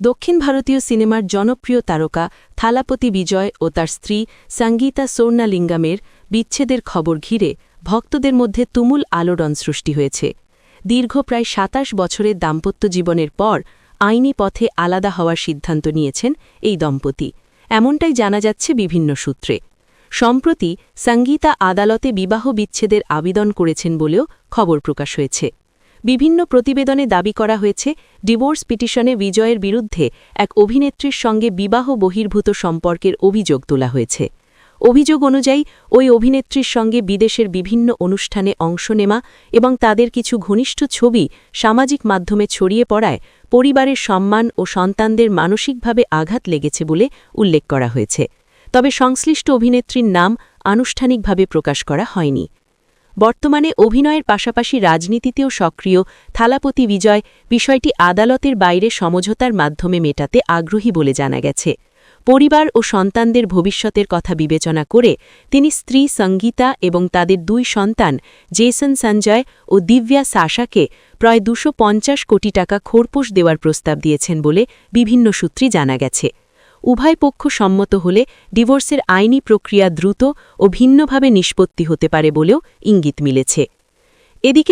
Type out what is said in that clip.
দক্ষিণ ভারতীয় সিনেমার জনপ্রিয় তারকা থালাপতি বিজয় ও তার স্ত্রী সঙ্গীতা সোর্নালিঙ্গমের বিচ্ছেদের খবর ঘিরে ভক্তদের মধ্যে তুমুল আলোড়ন সৃষ্টি হয়েছে। দীর্ঘ প্রায় ২৭ বছরের দাম্পত্য জীবনের পর আইনি পথে আলাদা হওয়ার সিদ্ধান্ত নিয়েছেন এই দম্পতি, এমনটাই জানা যাচ্ছে বিভিন্ন সূত্রে। সম্প্রতি সঙ্গীতা আদালতে বিবাহ বিচ্ছেদের আবেদন করেছেন বলেও খবর প্রকাশ হয়েছে। বিভিন্ন প্রতিবেদনে দাবি করা হয়েছে, ডিভোর্স পিটিশনে বিজয়ের বিরুদ্ধে এক অভিনেত্রীর সঙ্গে বিবাহ বহির্ভূত সম্পর্কের অভিযোগ তোলা হয়েছে। অভিযোগ অনুযায়ী ওই অভিনেত্রীর সঙ্গে বিদেশের বিভিন্ন অনুষ্ঠানে অংশ নেওয়া এবং তাদের কিছু ঘনিষ্ঠ ছবি সামাজিক মাধ্যমে ছড়িয়ে পড়ায় পরিবারের সম্মান ও সন্তানদের মানসিকভাবে আঘাত লেগেছে বলে উল্লেখ করা হয়েছে। তবে সংশ্লিষ্ট অভিনেত্রীর নাম আনুষ্ঠানিকভাবে প্রকাশ করা হয়নি। বর্তমানে অভিনয়ের পাশাপাশি রাজনীতিতেও সক্রিয় থালাপতি বিজয় বিষয়টি আদালতের বাইরে সমঝোতার মাধ্যমে মেটাতে আগ্রহী বলে জানা গেছে। পরিবার ও সন্তানদের ভবিষ্যতের কথা বিবেচনা করে তিনি স্ত্রী সঙ্গীতা এবং তাদের ২ সন্তান জেসন সঞ্জয় ও দিব্যা সাশাকে প্রায় ২৫০ কোটি টাকা খোরপোশ দেওয়ার প্রস্তাব দিয়েছেন বলে বিভিন্ন সূত্রে জানা গেছে। উভয় পক্ষ সম্মত হলে ডিভোর্সের আইনি প্রক্রিয়া দ্রুত ও ভিন্নভাবে নিষ্পত্তি হতে পারে বলেও ইঙ্গিত মিলেছে। এদিকে